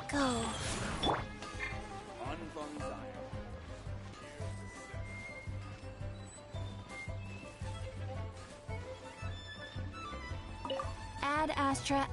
Go. Add Astra.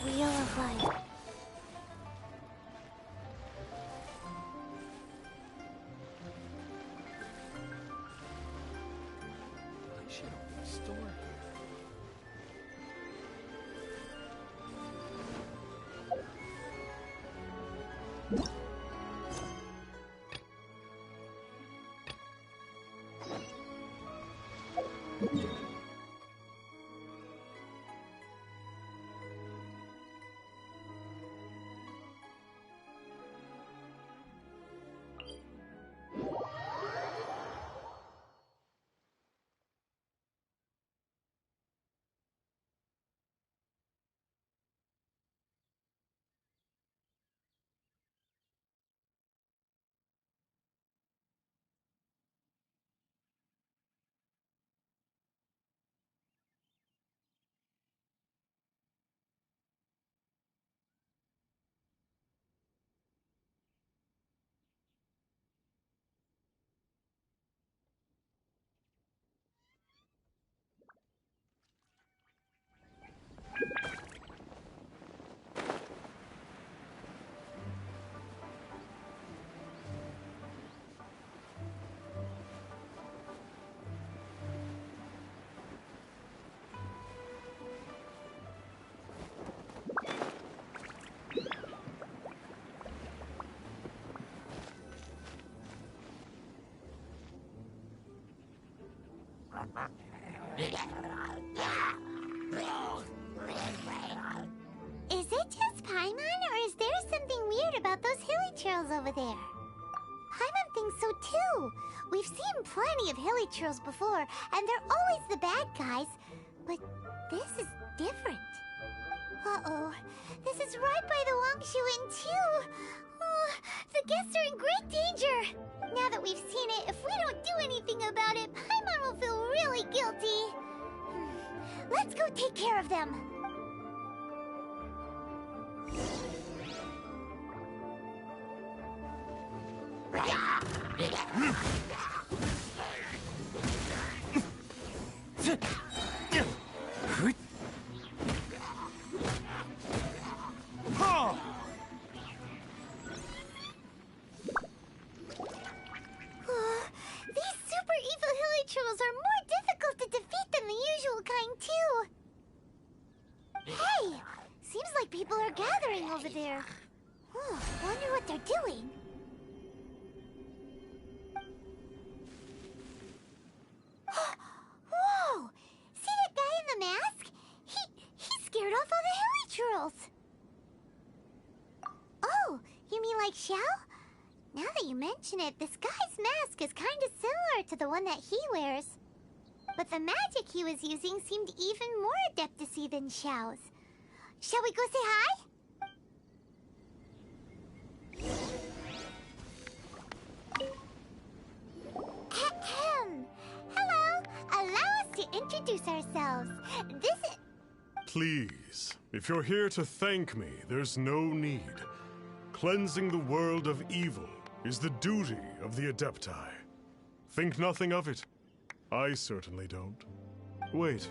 Wheel of Life. I should open a store here. Is it just Paimon, or is there something weird about those hilly trails over there? Paimon thinks so too. We've seen plenty of hilly trails before, and they're always the bad guys. But this is different. Uh-oh. This is right by the Wangshu Inn too. Oh, the guests are in great danger. Now that we've seen it, if we don't do anything about it, Paimon will feel really guilty. Let's go take care of them. These super evil hilly trolls are more difficult to defeat than the usual kind, too. Hey! Seems like people are gathering over there. Wonder what they're doing. Whoa! See that guy in the mask? He scared off all the hilly trolls. Oh, you mean like Xiao? Now that you mention it, this guy's mask is kind of similar to the one that he wears. But the magic he was using seemed even more adeptacy than Xiao's. Shall we go say hi? Hello! Allow us to introduce ourselves. This is... Please, if you're here to thank me, there's no need. Cleansing the world of evil is the duty of the Adepti. Think nothing of it. I certainly don't. Wait,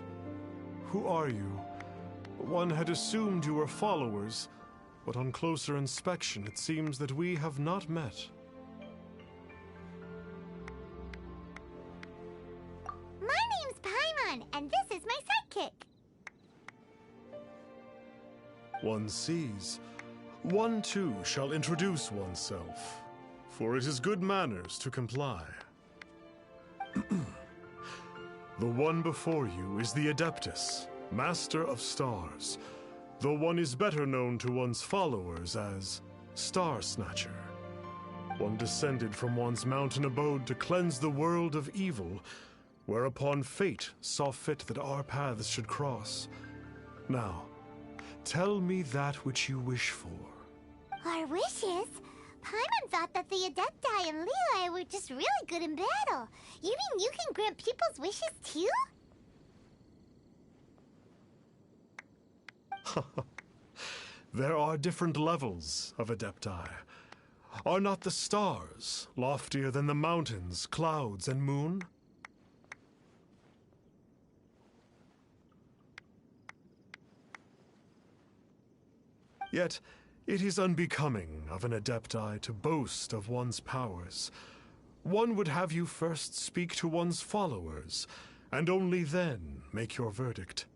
who are you? One had assumed you were followers, but on closer inspection it seems that we have not met. My name's Paimon, and this is my sidekick. One sees. One too shall introduce oneself, for it is good manners to comply. The one before you is the Adeptus, Master of Stars, though one is better known to one's followers as Star Snatcher. One descended from one's mountain abode to cleanse the world of evil, whereupon fate saw fit that our paths should cross. Now, tell me that which you wish for. Our wishes? Paimon thought that the Adepti and Leela were just really good in battle. You mean you can grant people's wishes too? There are different levels of Adepti. Are not the stars loftier than the mountains, clouds, and moon? Yet, it is unbecoming of an Adepti to boast of one's powers. One would have you first speak to one's followers, and only then make your verdict.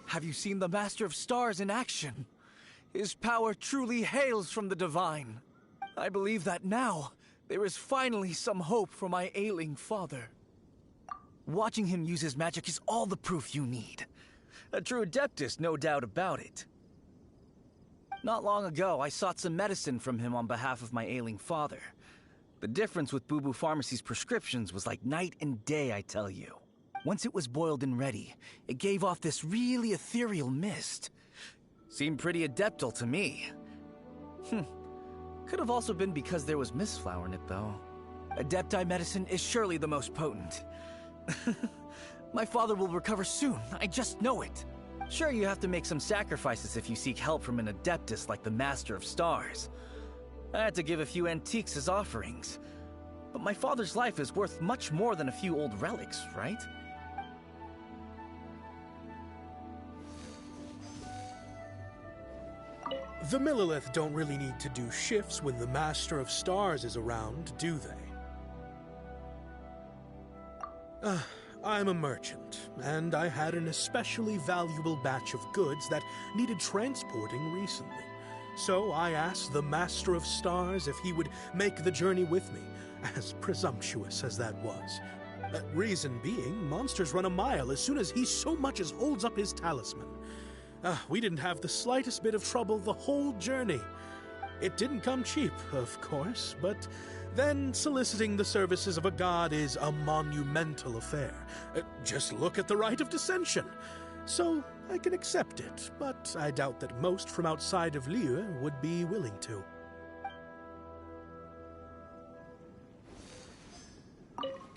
Have you seen the Master of Stars in action? His power truly hails from the divine. I believe that now, there is finally some hope for my ailing father. Watching him use his magic is all the proof you need. A true Adeptus, no doubt about it. Not long ago, I sought some medicine from him on behalf of my ailing father. The difference with Boo Boo Pharmacy's prescriptions was like night and day, I tell you. Once it was boiled and ready, it gave off this really ethereal mist. Seemed pretty adeptal to me. Could have also been because there was mistflower in it, though. Adepti medicine is surely the most potent. My father will recover soon, I just know it. Sure, you have to make some sacrifices if you seek help from an Adeptus like the Master of Stars. I had to give a few antiques as offerings. But my father's life is worth much more than a few old relics, right? The Millilith don't really need to do shifts when the Master of Stars is around, do they? I'm a merchant, and I had an especially valuable batch of goods that needed transporting recently. So I asked the Master of Stars if he would make the journey with me, as presumptuous as that was. Reason being, monsters run a mile as soon as he so much as holds up his talisman. We didn't have the slightest bit of trouble the whole journey. It didn't come cheap, of course, but then soliciting the services of a god is a monumental affair. Just look at the Rite of Dissension. So I can accept it, but I doubt that most from outside of Liyue would be willing to.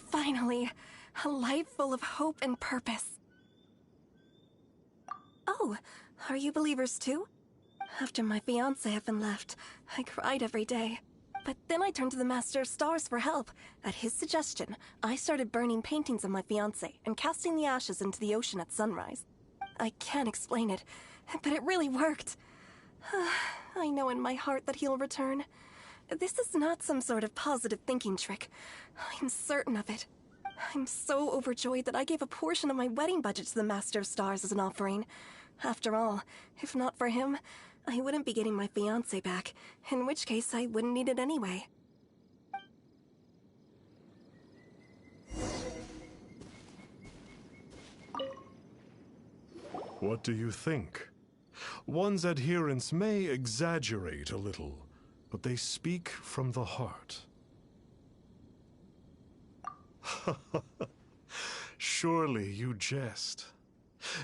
Finally, a life full of hope and purpose. Oh, are you believers too? After my fiancé had been left, I cried every day. But then I turned to the Master of Stars for help. At his suggestion, I started burning paintings of my fiancé and casting the ashes into the ocean at sunrise. I can't explain it, but it really worked. I know in my heart that he'll return. This is not some sort of positive thinking trick. I'm certain of it. I'm so overjoyed that I gave a portion of my wedding budget to the Master of Stars as an offering. After all, if not for him, I wouldn't be getting my fiancé back, in which case I wouldn't need it anyway. What do you think? One's adherents may exaggerate a little, but they speak from the heart. Surely you jest.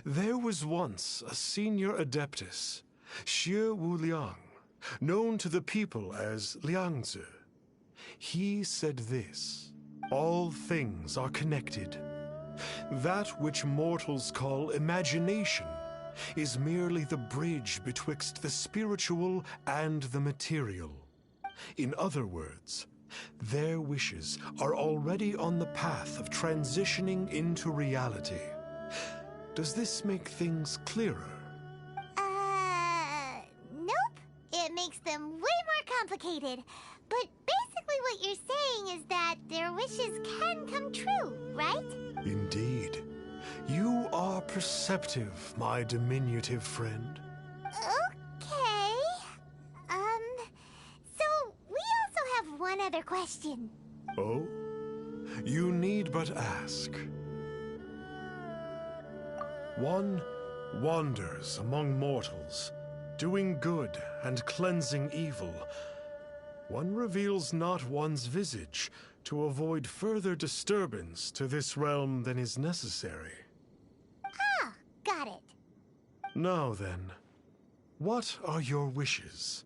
There was once a senior adeptus, Xie Wuliang, known to the people as Liangzi. He said this: all things are connected. That which mortals call imagination is merely the bridge betwixt the spiritual and the material. In other words, their wishes are already on the path of transitioning into reality. Does this make things clearer? Nope. It makes them way more complicated. But basically what you're saying is that their wishes can come true, right? Indeed. You are perceptive, my diminutive friend. Okay. So we also have one other question. Oh? You need but ask. One wanders among mortals, doing good and cleansing evil. One reveals not one's visage to avoid further disturbance to this realm than is necessary. Ah, got it. Now then, what are your wishes?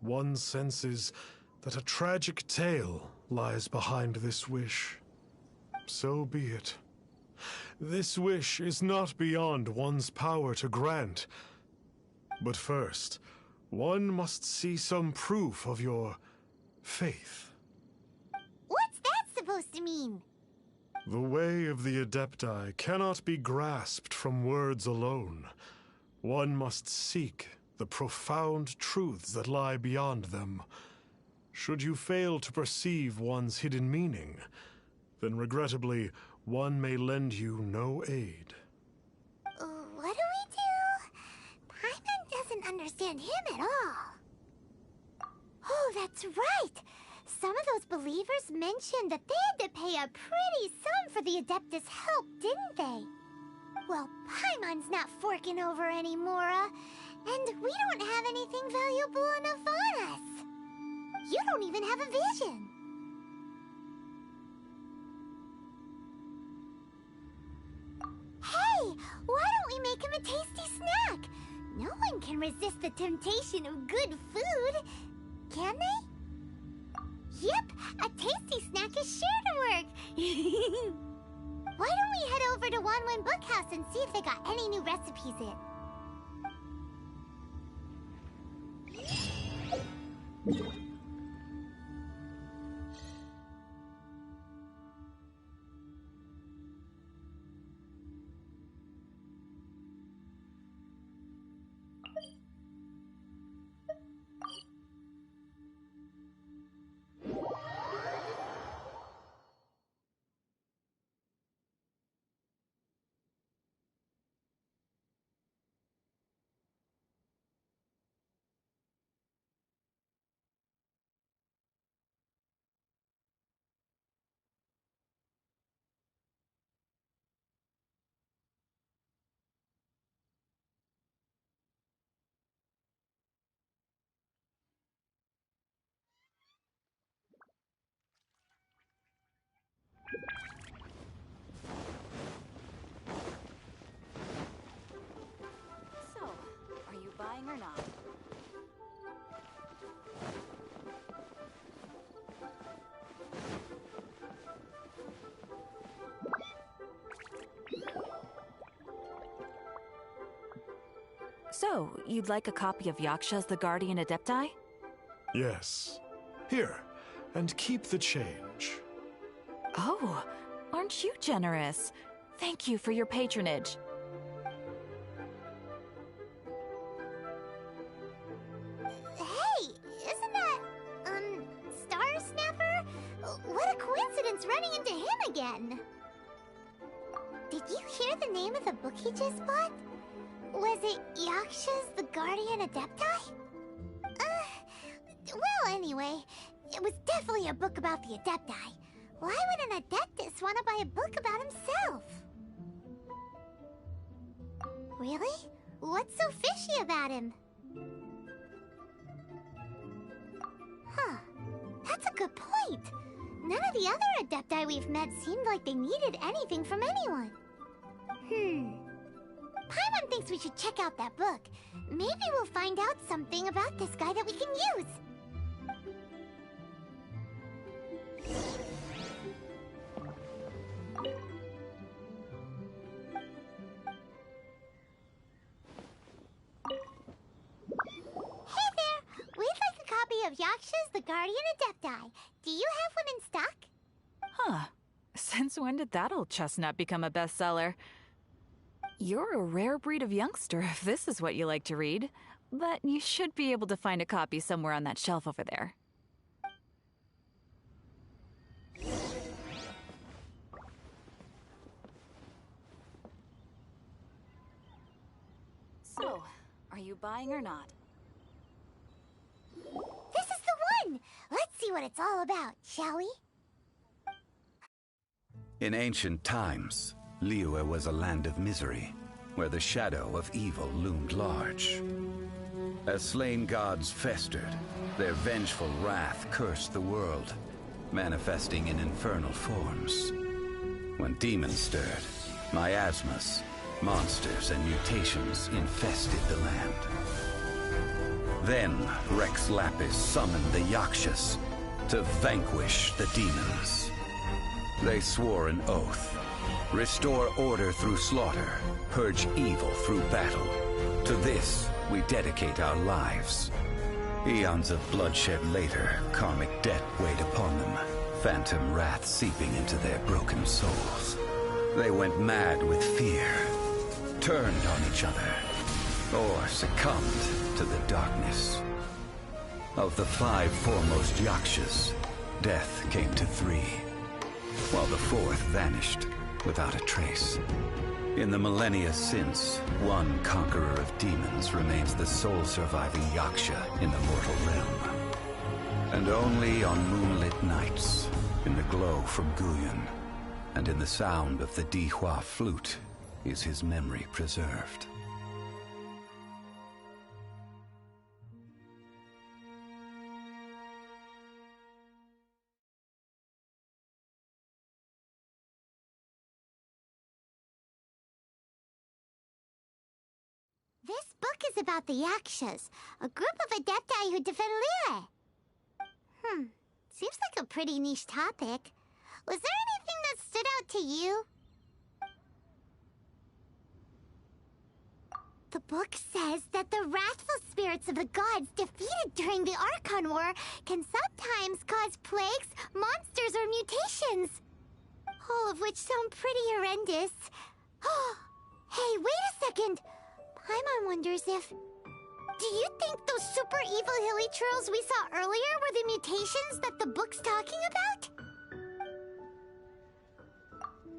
One senses that a tragic tale lies behind this wish. So be it. This wish is not beyond one's power to grant. But first, one must see some proof of your faith. What's that supposed to mean? The way of the Adepti cannot be grasped from words alone. One must seek the profound truths that lie beyond them. Should you fail to perceive one's hidden meaning, then regrettably, one may lend you no aid. What do we do? Paimon doesn't understand him at all. Oh, that's right! Some of those believers mentioned that they had to pay a pretty sum for the Adeptus' help, didn't they? Well, Paimon's not forking over anymore, and we don't have anything valuable enough on us. You don't even have a vision. Hey, why don't we make him a tasty snack? No one can resist the temptation of good food, can they? Yep, a tasty snack is sure to work. Why don't we head over to Wanwen Bookhouse and see if they got any new recipes in? So, you'd like a copy of Yaksha's The Guardian Adepti? Yes. Here, and keep the change. Oh, aren't you generous? Thank you for your patronage. Hey, isn't that, Star Snapper? What a coincidence running into him again. Did you hear the name of the book he just bought? Was it Yaksha's The Guardian Adepti? Well, anyway, it was definitely a book about the Adepti. Why would an Adeptus want to buy a book about himself? Really? What's so fishy about him? Huh. That's a good point. None of the other Adepti we've met seemed like they needed anything from anyone. Paimon thinks we should check out that book. Maybe we'll find out something about this guy that we can use. Hey there! We'd like a copy of Yaksha's The Guardian Adepti. Do you have one in stock? Huh. Since when did that old chestnut become a bestseller? You're a rare breed of youngster if this is what you like to read. But you should be able to find a copy somewhere on that shelf over there. So, are you buying or not? This is the one! Let's see what it's all about, shall we? In ancient times, Liyue was a land of misery, where the shadow of evil loomed large. As slain gods festered, their vengeful wrath cursed the world, manifesting in infernal forms. When demons stirred, miasmas, monsters, and mutations infested the land. Then Rex Lapis summoned the Yakshas to vanquish the demons. They swore an oath: restore order through slaughter, purge evil through battle. To this, we dedicate our lives. Eons of bloodshed later, karmic debt weighed upon them, phantom wrath seeping into their broken souls. They went mad with fear, turned on each other, or succumbed to the darkness. Of the 5 foremost Yakshas, death came to 3, while the 4th vanished without a trace. In the millennia since, one conqueror of demons remains the sole surviving Yaksha in the mortal realm. And only on moonlit nights, in the glow from Guyon, and in the sound of the Dihua flute, is his memory preserved. This book is about the Yakshas, a group of Adepti who defend Liyue. Seems like a pretty niche topic. Was there anything that stood out to you? The book says that the wrathful spirits of the gods defeated during the Archon War can sometimes cause plagues, monsters, or mutations. All of which sound pretty horrendous. Hey, wait a second! Paimon wonders if... Do you think those super evil hilichurls we saw earlier were the mutations that the book's talking about?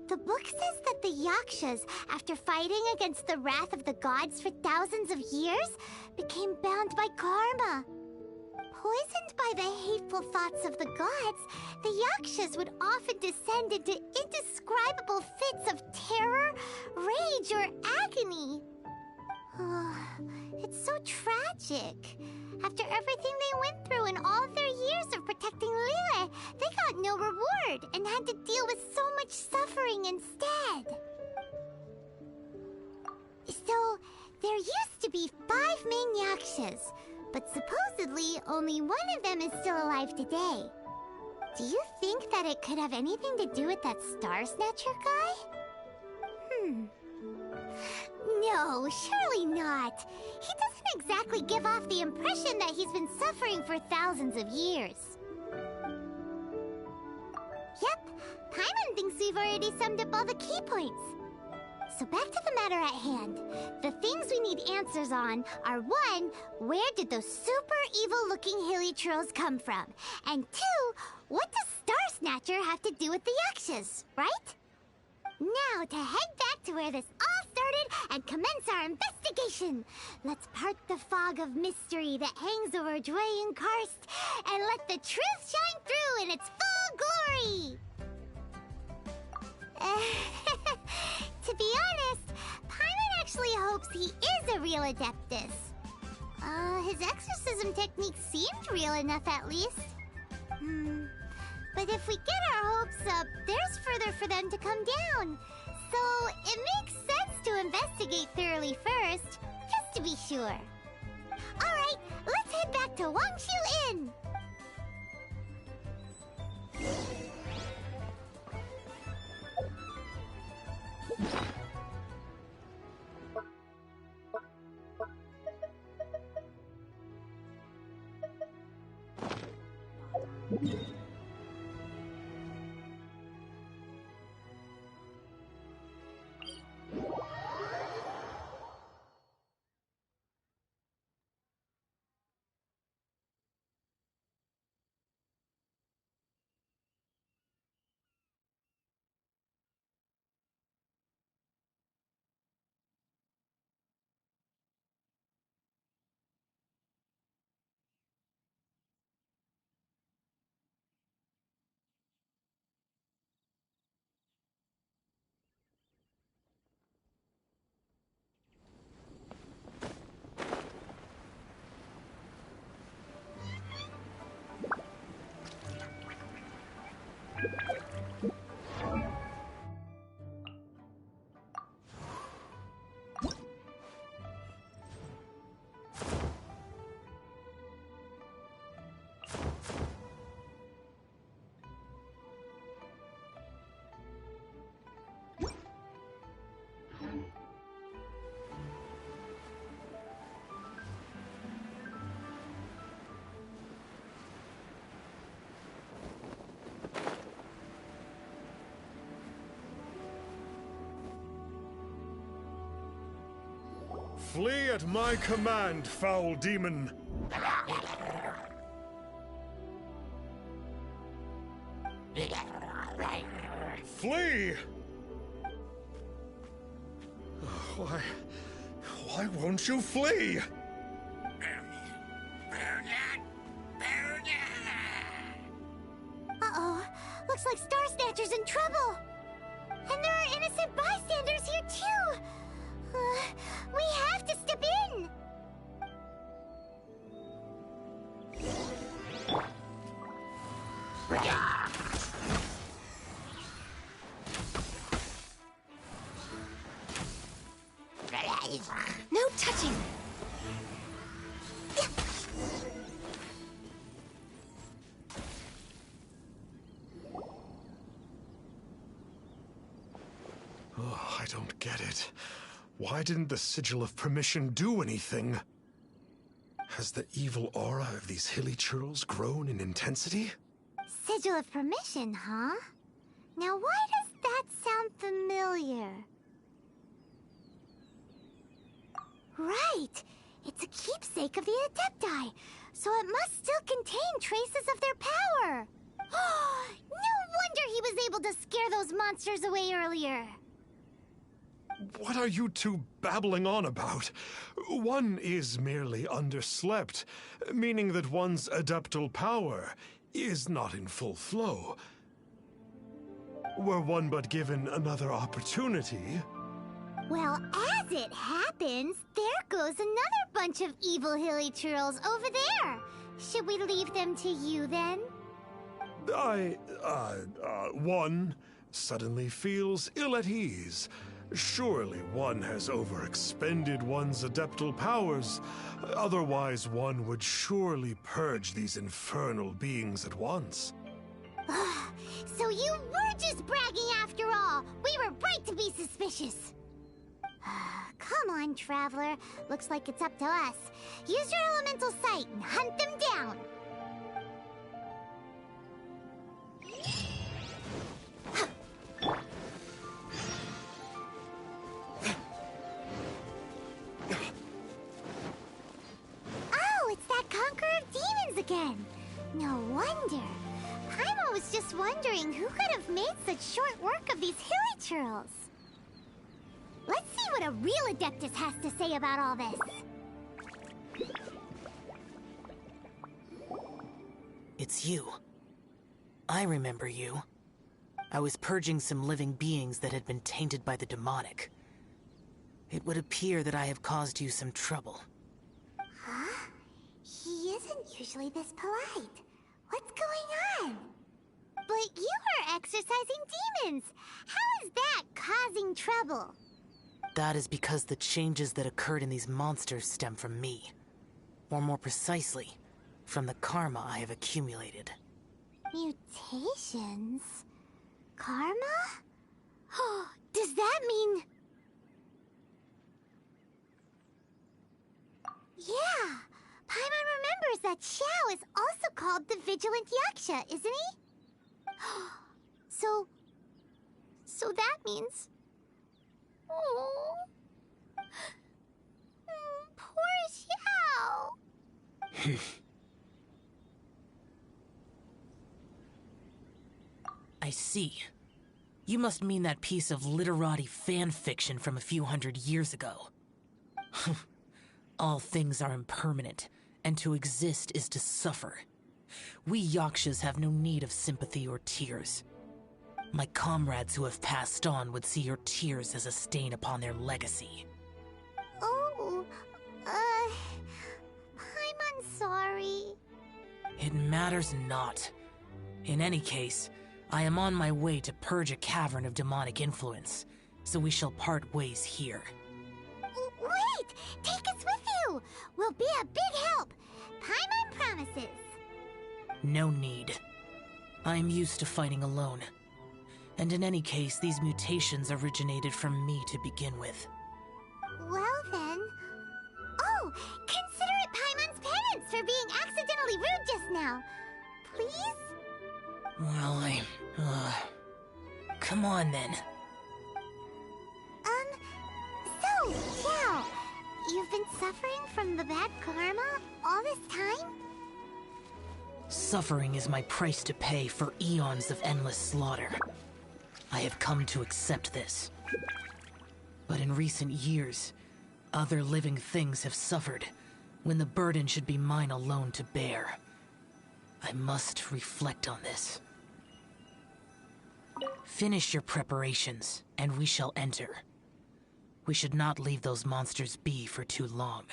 The book says that the Yakshas, after fighting against the wrath of the gods for thousands of years, became bound by karma. Poisoned by the hateful thoughts of the gods, the Yakshas would often descend into indescribable fits of terror, rage, or agony. It's so tragic. After everything they went through in all their years of protecting Liyue, they got no reward and had to deal with so much suffering instead. So, there used to be 5 main Yakshas, but supposedly only one of them is still alive today. Do you think that it could have anything to do with that Star Snatcher guy? No, No, surely not. He doesn't exactly give off the impression that he's been suffering for thousands of years. Yep, Paimon thinks we've already summed up all the key points. So back to the matter at hand. The things we need answers on are 1, where did those super evil-looking hilly trolls come from? And 2, what does Star Snatcher have to do with the Yakshas, right? Now to head back to where this all started and commence our investigation. Let's part the fog of mystery that hangs over Dwayne Karst and let the truth shine through in its full glory. To be honest, Paimon actually hopes he is a real Adeptus. His exorcism technique seemed real enough at least. But if we get our hopes up, there's further for them to come down. So it makes sense to investigate thoroughly first, just to be sure. Alright, let's head back to Wangshu Inn! Flee at my command, foul demon! Flee! Why won't you flee? Uh-oh, looks like Star Snatcher's in trouble. And there are innocent bystanders here too. We have to step in! No touching! Oh, I don't get it. Why didn't the Sigil of Permission do anything? Has the evil aura of these hilly churls grown in intensity? Sigil of Permission, huh? Now why does that sound familiar? Right! It's a keepsake of the Adepti, so it must still contain traces of their power! No wonder he was able to scare those monsters away earlier! What are you two babbling on about? One is merely underslept, meaning that one's adeptal power is not in full flow. Were one but given another opportunity... Well, as it happens, there goes another bunch of evil hilly churls over there. Should we leave them to you, then? One suddenly feels ill at ease. Surely one has overexpended one's adeptal powers. Otherwise, one would surely purge these infernal beings at once. So you were just bragging after all! We were right to be suspicious! Come Come on, Traveler. Looks like it's up to us. Use your elemental sight and hunt them down. Oh, it's that Conqueror of Demons again. No wonder. Paimon was just wondering who could have made such short work of these hilichurls. Let's see what a real Adeptus has to say about all this. It's you. I remember you. I was purging some living beings that had been tainted by the demonic. It would appear that I have caused you some trouble. Huh? He isn't usually this polite. What's going on? But you are exorcising demons. How is that causing trouble? That is because the changes that occurred in these monsters stem from me. Or more precisely, from the karma I have accumulated. Mutations? Karma? Does that mean... Yeah! Paimon remembers that Xiao is also called the Vigilant Yaksha, isn't he? So that means... Oh... Poor Xiao! I see. You must mean that piece of literati fan fiction from a few hundred years ago. All things are impermanent, and to exist is to suffer. We Yakshas have no need of sympathy or tears. My comrades who have passed on would see your tears as a stain upon their legacy. Oh, I'm sorry. It matters not. In any case, I am on my way to purge a cavern of demonic influence, so we shall part ways here. Wait! Take us with you! We'll be a big help! Paimon promises! No need. I am used to fighting alone. And in any case, these mutations originated from me to begin with. Well then... Oh! Consider it Paimon's penance for being accidentally rude just now. Please? Well, come on then. So, Xiao, you've been suffering from the bad karma all this time? Suffering is my price to pay for eons of endless slaughter. I have come to accept this. But in recent years, other living things have suffered, when the burden should be mine alone to bear. I must reflect on this. Finish your preparations, and we shall enter. We should not leave those monsters be for too long.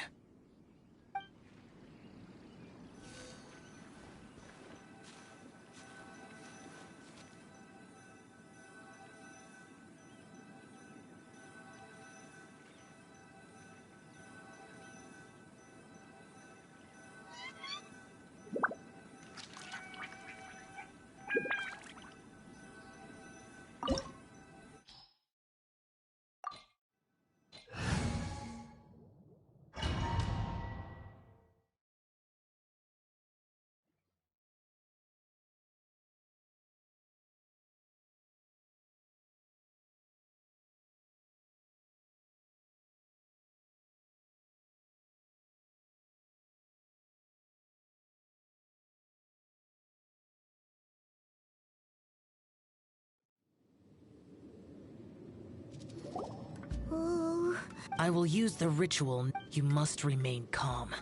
Ooh. I will use the ritual. You must remain calm.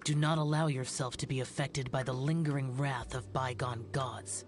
Do not allow yourself to be affected by the lingering wrath of bygone gods.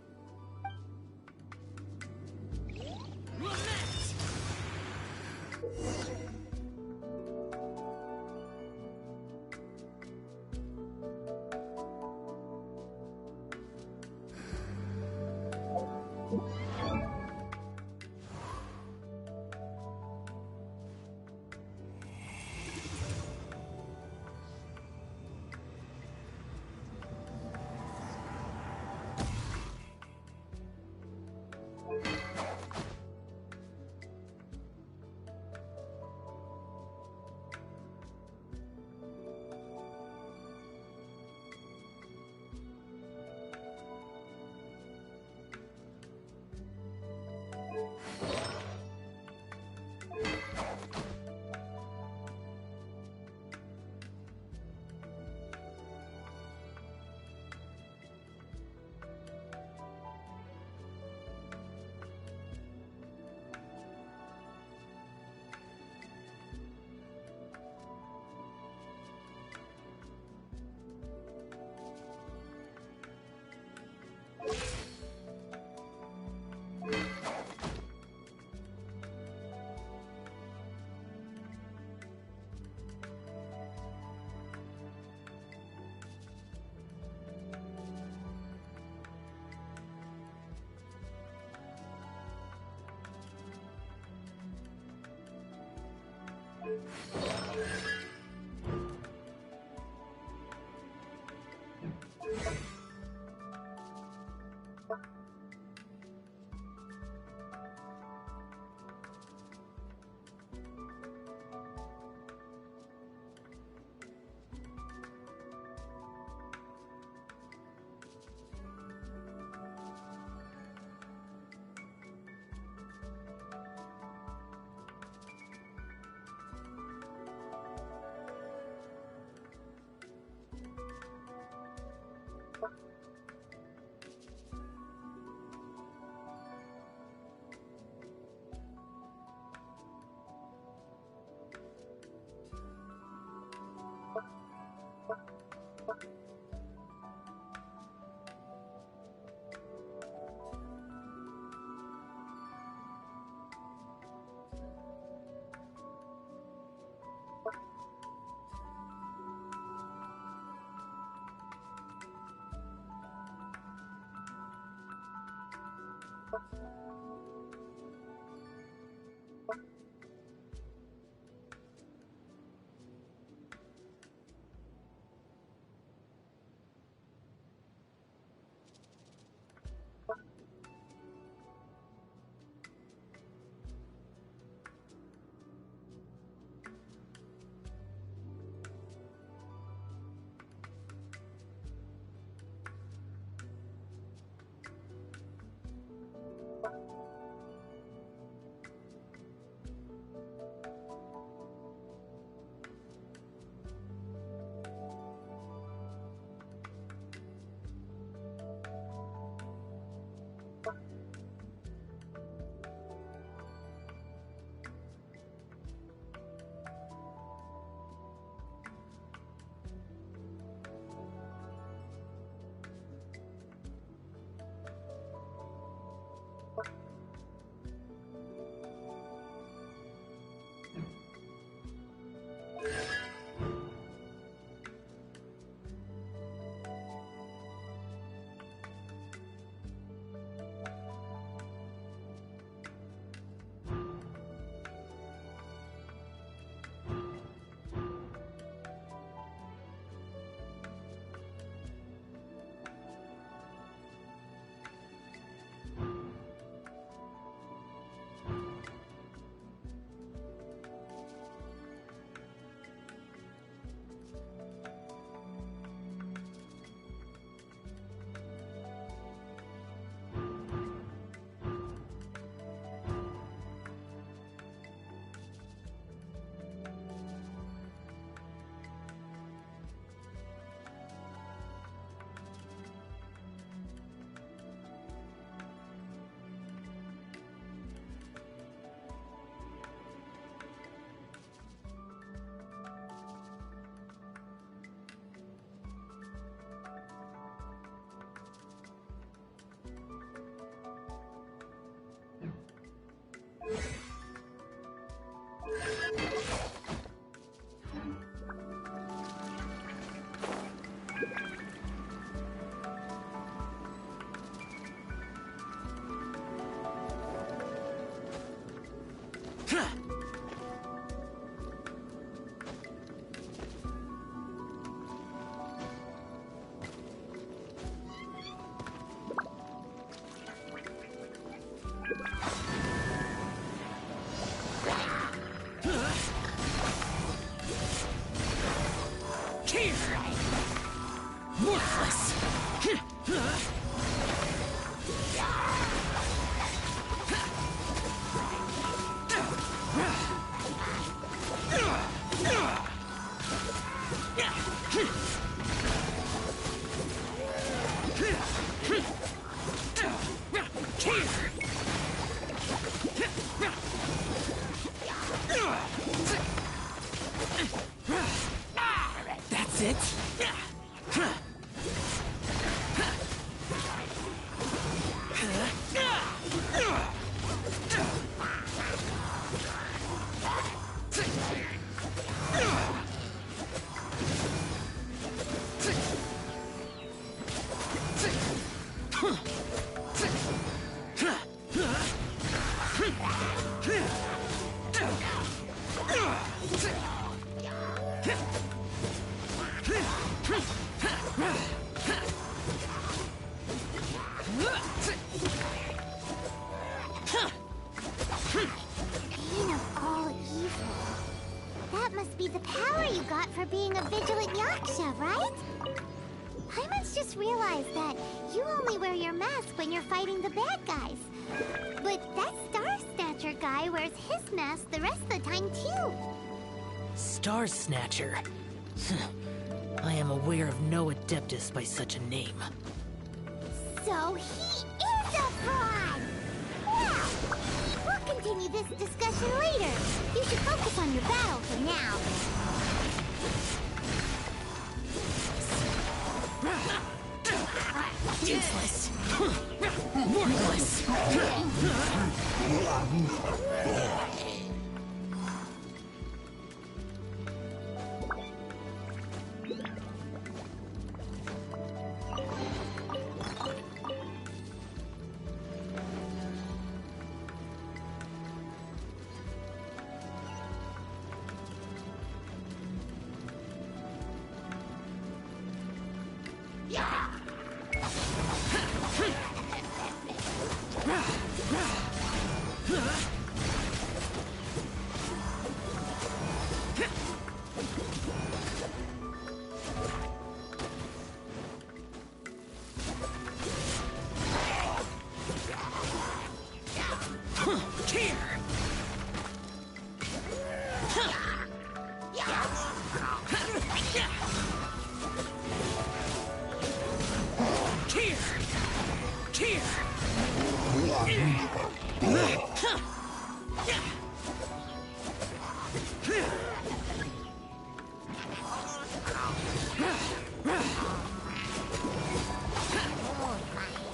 got for being a vigilant Yaksha, right? Paimon's just realized that you only wear your mask when you're fighting the bad guys. But that Star Snatcher guy wears his mask the rest of the time, too. Star Snatcher? I am aware of no Adeptus by such a name. So he is a fraud! Well, we'll continue this discussion later. You should focus on your battle for now. Useless. Worthless.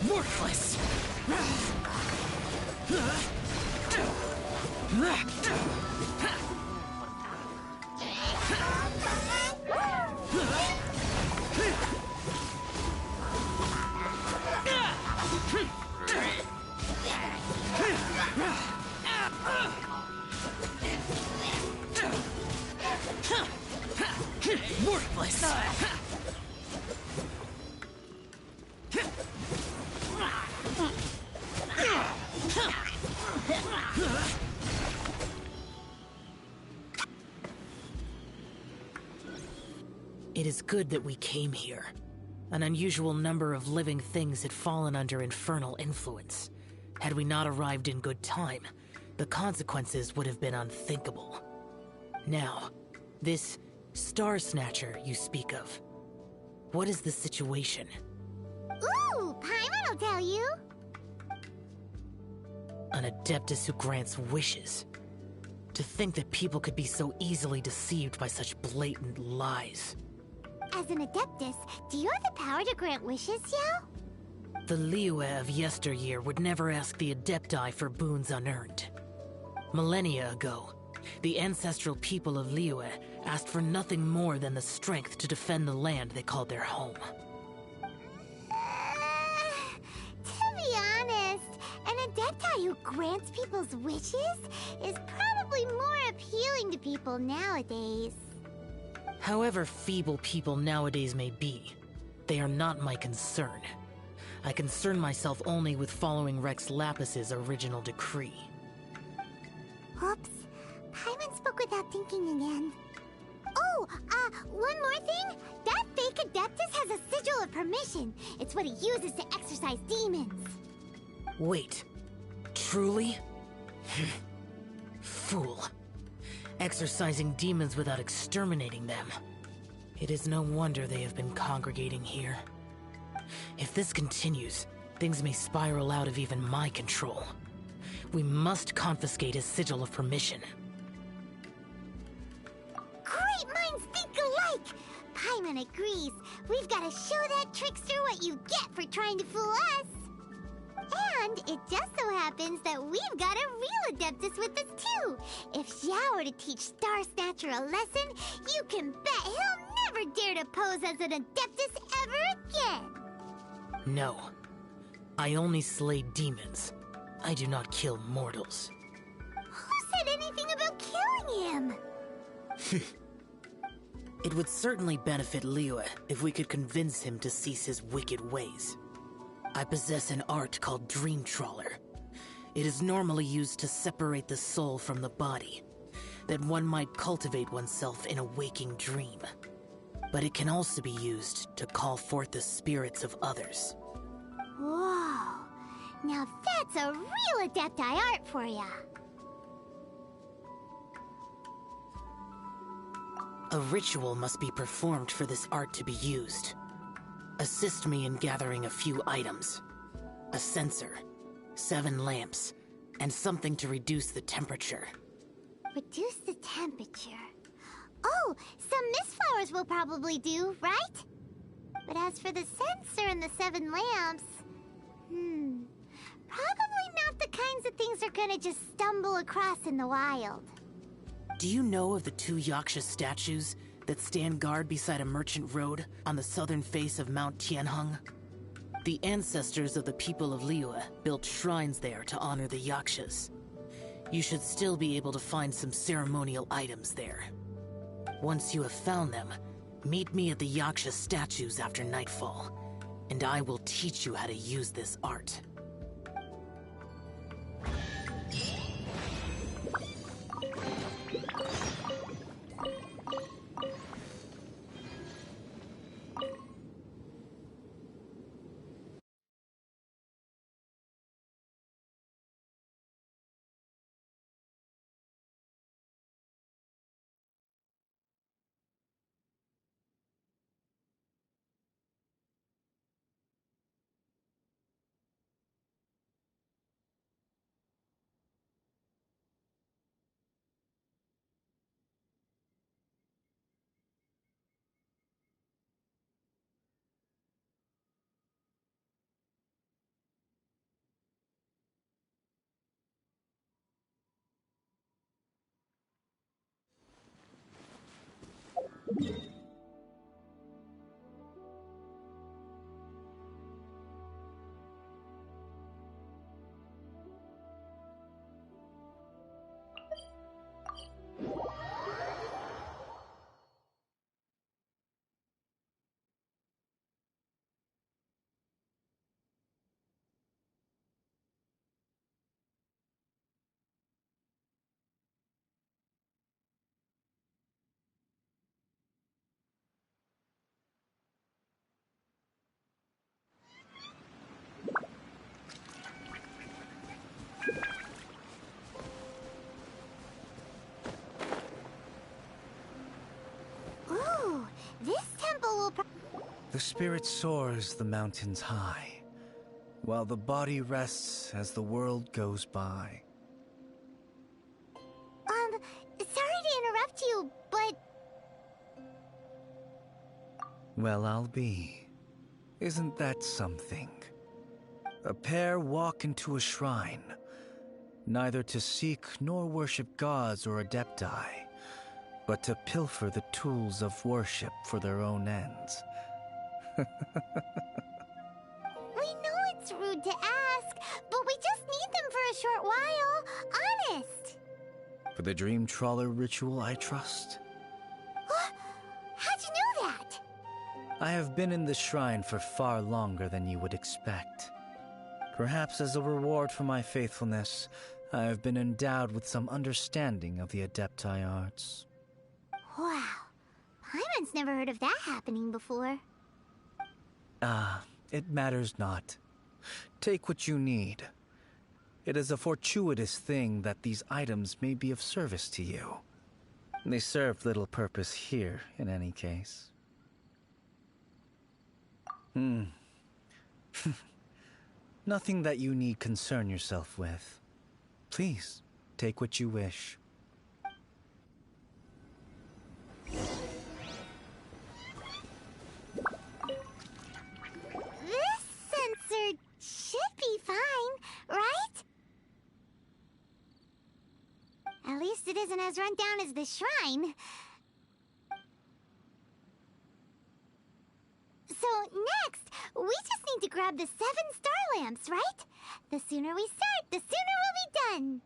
Worthless. Worthless. It is good that we came here. An unusual number of living things had fallen under infernal influence. Had we not arrived in good time, the consequences would have been unthinkable. Now, this Star Snatcher you speak of, what is the situation? Ooh, Paimon will tell you. An Adeptus who grants wishes. To think that people could be so easily deceived by such blatant lies. As an Adeptus, do you have the power to grant wishes, Xiao? The Liyue of yesteryear would never ask the Adepti for boons unearned. Millennia ago, the ancestral people of Liyue asked for nothing more than the strength to defend the land they called their home. To be honest, an Adepti who grants people's wishes is probably more appealing to people nowadays. However feeble people nowadays may be, they are not my concern. I concern myself only with following Rex Lapis's original decree. Oops. Paimon spoke without thinking again. Oh, one more thing. That fake Adeptus has a sigil of permission. It's what he uses to exorcise demons. Wait. Truly? Fool. Exorcising demons without exterminating them. It is no wonder they have been congregating here. If this continues, things may spiral out of even my control. We must confiscate his sigil of permission. Great minds think alike! Paimon agrees. We've got to show that trickster what you get for trying to fool us. And it just so happens that we've got a real Adeptus with us too. If Xiao were to teach Star Snatcher a lesson, you can bet he'll never dare to pose as an Adeptus ever again. No. I only slay demons. I do not kill mortals. Who said anything about killing him? It would certainly benefit Liyue if we could convince him to cease his wicked ways. I possess an art called Dream Trawler. It is normally used to separate the soul from the body. that one might cultivate oneself in a waking dream. But it can also be used to call forth the spirits of others. Whoa. Now that's a real Adepti art for ya. A ritual must be performed for this art to be used. Assist me in gathering a few items. A censer, 7 lamps, and something to reduce the temperature. Reduce the temperature. Oh, some mist flowers will probably do, right? But as for the censer and the 7 lamps... probably not the kinds of things they're gonna just stumble across in the wild. Do you know of the 2 Yaksha statues that stand guard beside a merchant road on the southern face of Mount Tianheng? The ancestors of the people of Liyue built shrines there to honor the Yakshas. You should still be able to find some ceremonial items there. Once you have found them, meet me at the Yaksha statues after nightfall, and I will teach you how to use this art. Ooh, this temple will The spirit soars the mountains high, while the body rests as the world goes by. sorry to interrupt you, but... Well, I'll be. Isn't that something? A pair walk into a shrine, neither to seek nor worship gods or adepti, but to pilfer the tools of worship for their own ends. We know it's rude to ask, but we just need them for a short while. Honest. For the Dream Trawler ritual, I trust. How'd you know that? I have been in the shrine for far longer than you would expect. Perhaps as a reward for my faithfulness, I have been endowed with some understanding of the Adepti arts. Wow. Paimon's never heard of that happening before. It matters not. Take what you need. It is a fortuitous thing that these items may be of service to you. They serve little purpose here, in any case. Nothing that you need concern yourself with. Please, take what you wish. This sensor should be fine, right? At least it isn't as run down as the shrine. So next, we just need to grab the 7 star lamps, right? The sooner we start, the sooner we'll be done.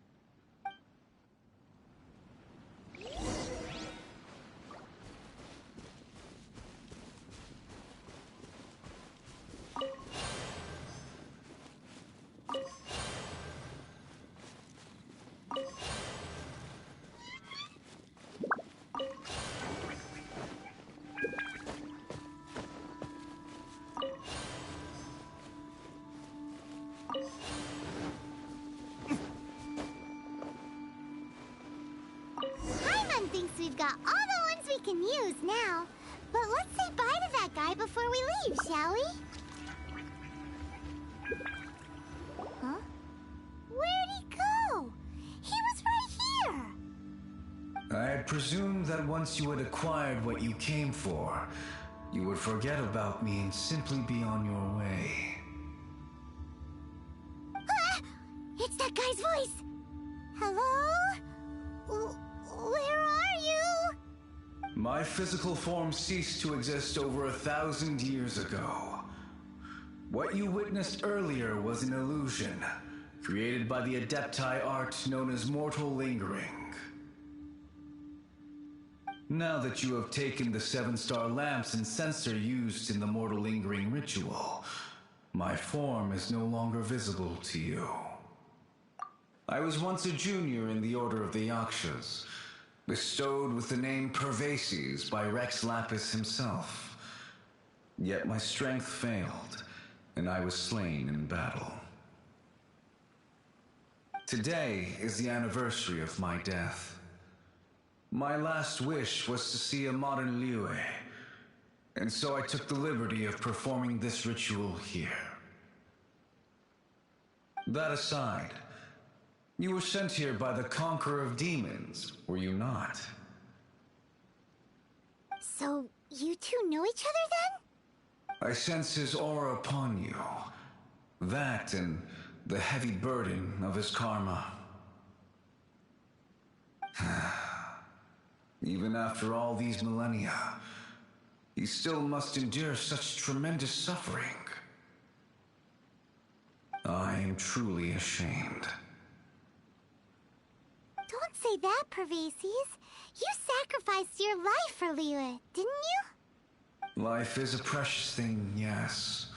thinks we've got all the ones we can use now. But let's say bye to that guy before we leave, shall we? Huh? Where'd he go? He was right here! I had presumed that once you had acquired what you came for, you would forget about me and simply be on your way. Ah! It's that guy's voice! Hello? Where are you? My physical form ceased to exist over 1,000 years ago. What you witnessed earlier was an illusion, created by the Adepti art known as mortal lingering. Now that you have taken the 7-star lamps and censer used in the mortal lingering ritual, my form is no longer visible to you. I was once a junior in the Order of the Yakshas, bestowed with the name Pervases by Rex Lapis himself. Yet my strength failed, and I was slain in battle. Today is the anniversary of my death. My last wish was to see a modern Liyue, and so I took the liberty of performing this ritual here. That aside, you were sent here by the Conqueror of Demons, were you not? So, you two know each other then? I sense his aura upon you. That and the heavy burden of his karma. Even after all these millennia, he still must endure such tremendous suffering. I am truly ashamed. Don't say that, Pervases. You sacrificed your life for Liyue, didn't you? Life is a precious thing, yes.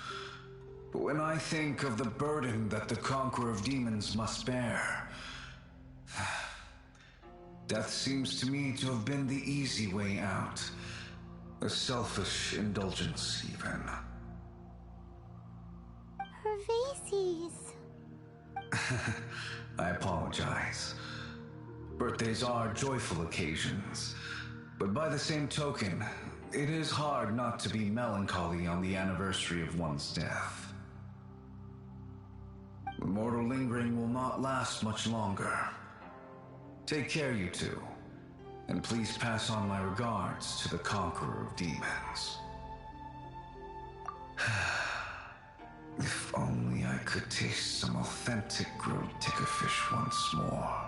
But when I think of the burden that the Conqueror of Demons must bear, death seems to me to have been the easy way out. A selfish indulgence, even. Pervases. I apologize. Birthdays are joyful occasions, but by the same token, it is hard not to be melancholy on the anniversary of one's death. The mortal lingering will not last much longer. Take care, you two, and please pass on my regards to the Conqueror of Demons. If only I could taste some authentic grilled tickerfish once more.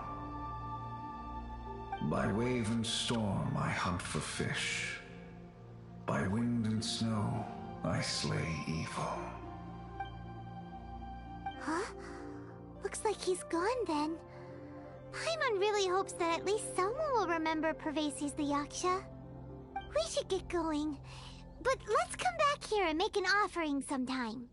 By wave and storm I hunt for fish. By wind and snow I slay evil. Huh? Looks like he's gone then. Paimon really hopes that at least someone will remember Pervases the Yaksha. We should get going. But let's come back here and make an offering sometime.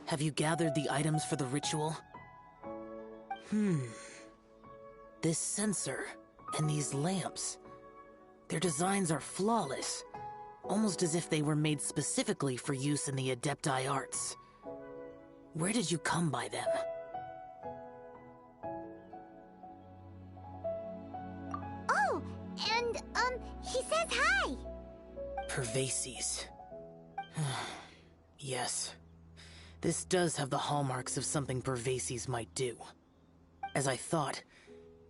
Have you gathered the items for the ritual? This censer and these lamps. Their designs are flawless, almost as if they were made specifically for use in the Adepti arts. Where did you come by them? Oh, and, he says hi! Pervases. Yes. This does have the hallmarks of something Pervases might do. As I thought,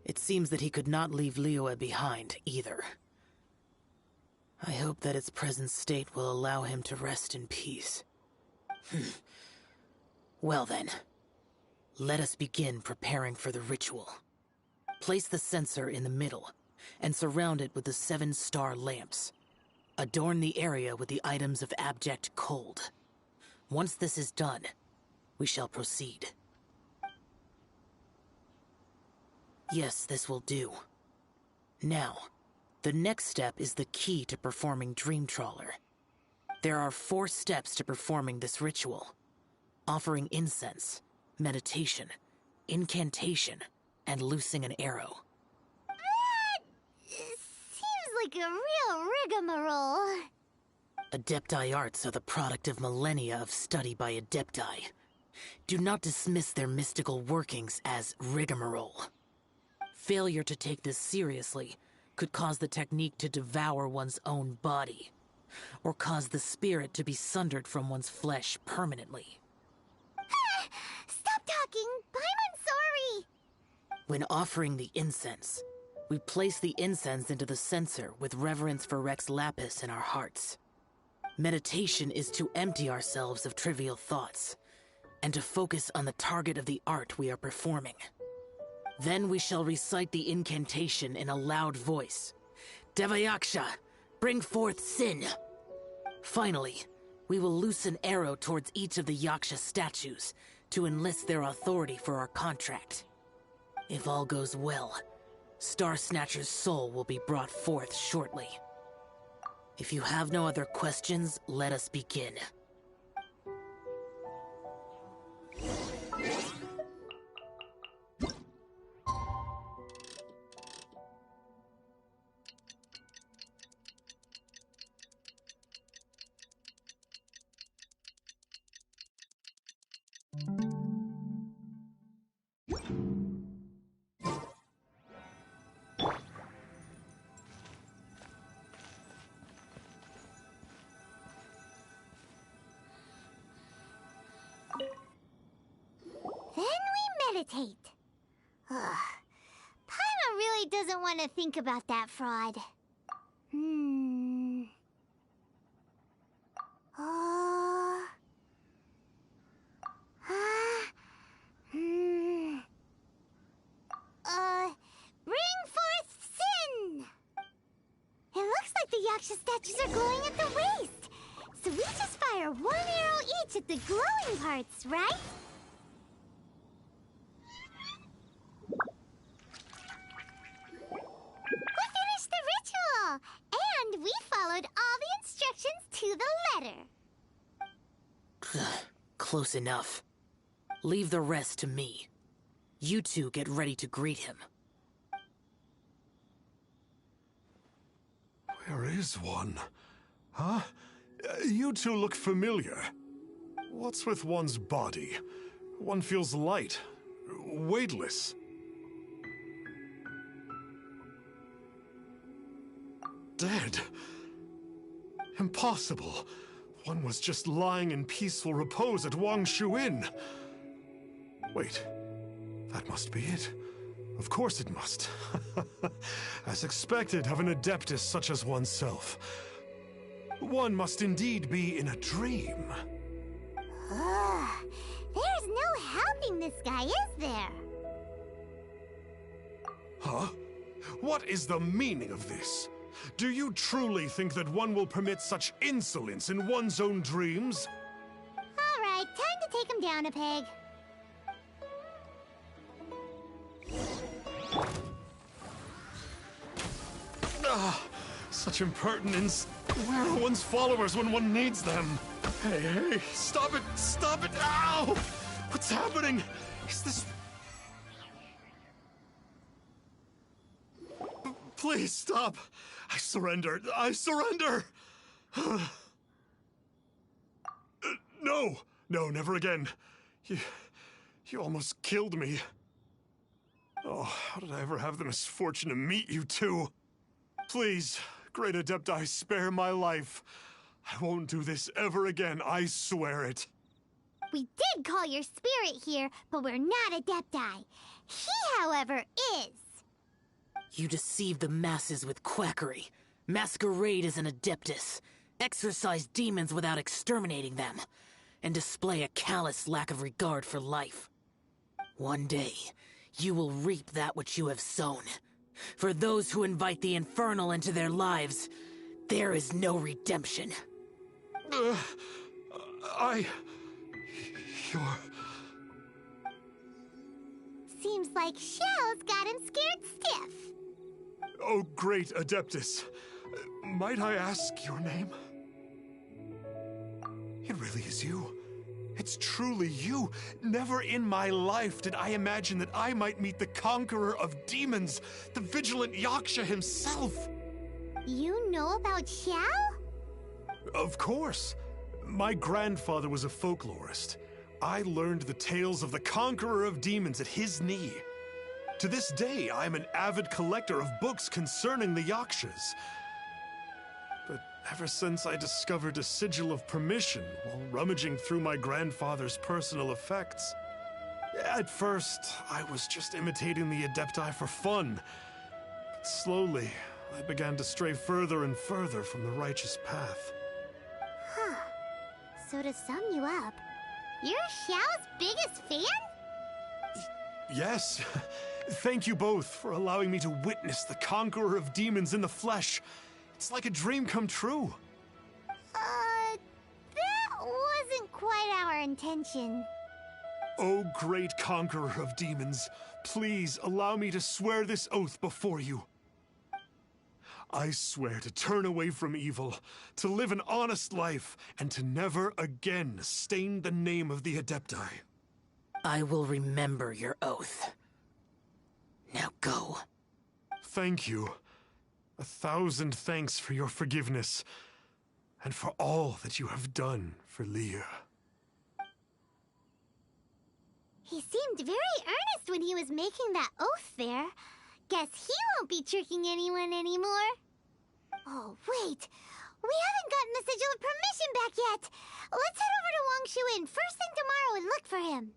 It seems that he could not leave Liyue behind, either. I hope that its present state will allow him to rest in peace. Well then, let us begin preparing for the ritual. Place the censer in the middle, and surround it with the 7-star lamps. Adorn the area with the items of abject cold. Once this is done, we shall proceed. Yes, this will do. Now, the next step is the key to performing Dream Trawler. There are 4 steps to performing this ritual. Offering incense, meditation, incantation, and loosing an arrow. Seems like a real rigmarole. Adepti arts are the product of millennia of study by Adepti. Do not dismiss their mystical workings as rigmarole. Failure to take this seriously could cause the technique to devour one's own body, or cause the spirit to be sundered from one's flesh permanently. Stop talking! Paimon's sorry! When offering the incense, we place the incense into the censer with reverence for Rex Lapis in our hearts. Meditation is to empty ourselves of trivial thoughts, and to focus on the target of the art we are performing. Then we shall recite the incantation in a loud voice. Devayaksha, bring forth sin! Finally, we will loose an arrow towards each of the Yaksha statues to enlist their authority for our contract. If all goes well, Star Snatcher's soul will be brought forth shortly. If you have no other questions, let us begin. Then we meditate. Ugh. Paimon really doesn't want to think about that fraud. Bring forth sin! It looks like the Yaksha statues are glowing at the waist. So we just fire 1 arrow each at the glowing parts, right? We finished the ritual! And we followed all the instructions to the letter. Close enough. Leave the rest to me. You two get ready to greet him. Where is one? Huh? You two look familiar. What's with one's body? One feels light, weightless. Dead. Impossible. One was just lying in peaceful repose at Wangshu Inn. Wait, that must be it. Of course it must. As expected of an adeptus such as oneself. One must indeed be in a dream. There's no helping this guy, is there? Huh? What is the meaning of this? Do you truly think that one will permit such insolence in one's own dreams? All right, time to take him down a peg. Such impertinence. Where are one's followers when one needs them? Hey, stop it! Stop it! Ow! What's happening? Is this... Please stop! I surrender! I surrender! No! No, never again. You almost killed me. Oh, how did I ever have the misfortune to meet you two? Please, Great Adepti, spare my life. I won't do this ever again, I swear it. We did call your spirit here, but we're not Adepti. He, however, is. You deceive the masses with quackery, masquerade as an adeptus, exorcise demons without exterminating them, and display a callous lack of regard for life. One day, you will reap that which you have sown. For those who invite the infernal into their lives, there is no redemption. You're... Seems like Shell's got him scared stiff. Oh, great Adeptus. Might I ask your name? It really is you. It's truly you. Never in my life did I imagine that I might meet the conqueror of demons, the vigilant Yaksha himself. You know about Shell? Of course. My grandfather was a folklorist. I learned the tales of the conqueror of demons at his knee. To this day, I am an avid collector of books concerning the Yakshas. But ever since I discovered a sigil of permission while rummaging through my grandfather's personal effects, at first, I was just imitating the Adepti for fun. But slowly, I began to stray further and further from the righteous path. Huh. So to sum you up, you're Xiao's biggest fan? Yes. Thank you both for allowing me to witness the conqueror of demons in the flesh. It's like a dream come true. That wasn't quite our intention. Oh, great conqueror of demons, please allow me to swear this oath before you. I swear to turn away from evil, to live an honest life, and to never again stain the name of the Adepti. I will remember your oath. Now go. Thank you. 1,000 thanks for your forgiveness, and for all that you have done for Leah. He seemed very earnest when he was making that oath there. Guess he won't be tricking anyone anymore. Oh, wait. We haven't gotten the sigil of permission back yet. Let's head over to Wangshu Inn first thing tomorrow and look for him.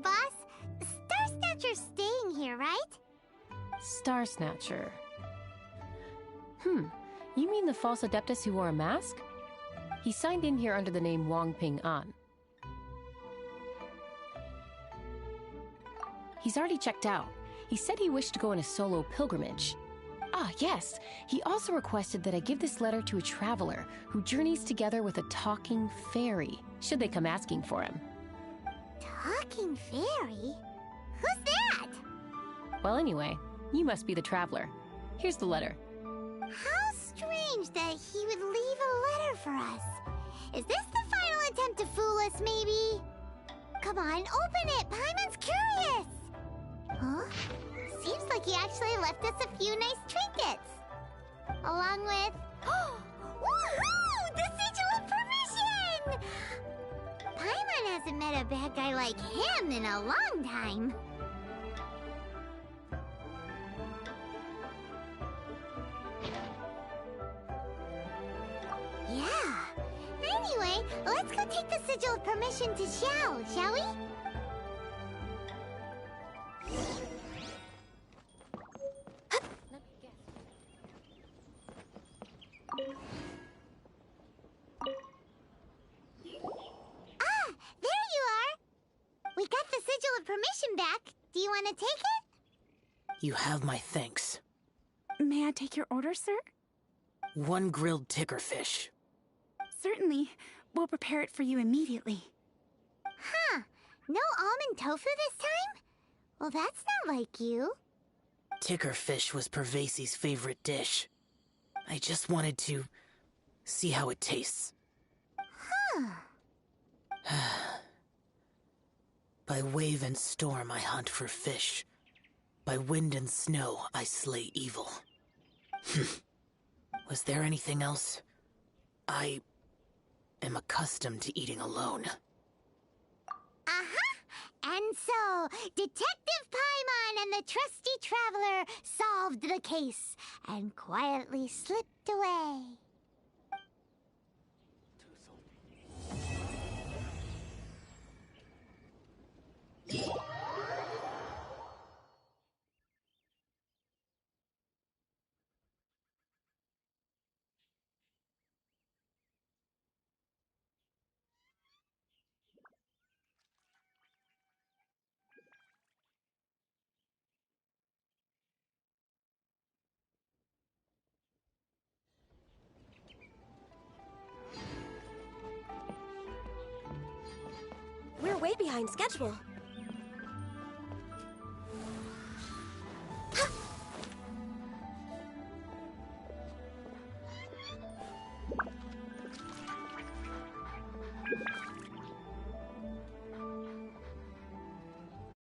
Boss. Star Snatcher's staying here, right? Star Snatcher. You mean the false Adeptus who wore a mask? He signed in here under the name Wang Ping An. He's already checked out. He said he wished to go on a solo pilgrimage. Ah, yes. He also requested that I give this letter to a traveler who journeys together with a talking fairy, should they come asking for him. Talking fairy? Who's that? Well, anyway, you must be the traveler. Here's the letter. How strange that he would leave a letter for us. Is this the final attempt to fool us, maybe? Come on, open it! Paimon's curious! Huh? Seems like he actually left us a few nice trinkets. Along with... Woohoo! The sigil of permission! Paimon hasn't met a bad guy like him in a long time. Yeah. Anyway, let's go take the sigil of permission to Xiao, shall we? Ah, there you are! We got the sigil of permission back. Do you want to take it? You have my thanks. May I take your order, sir? 1 grilled ticker fish. Certainly. We'll prepare it for you immediately. Huh. No almond tofu this time? Well, that's not like you. Ticker fish was Pervasi's favorite dish. I just wanted to see how it tastes. Huh. By wave and storm I hunt for fish. By wind and snow I slay evil. Was there anything else? I am accustomed to eating alone. Uh-huh. And so, Detective Paimon and the trusty traveler solved the case and quietly slipped away. We're way behind schedule.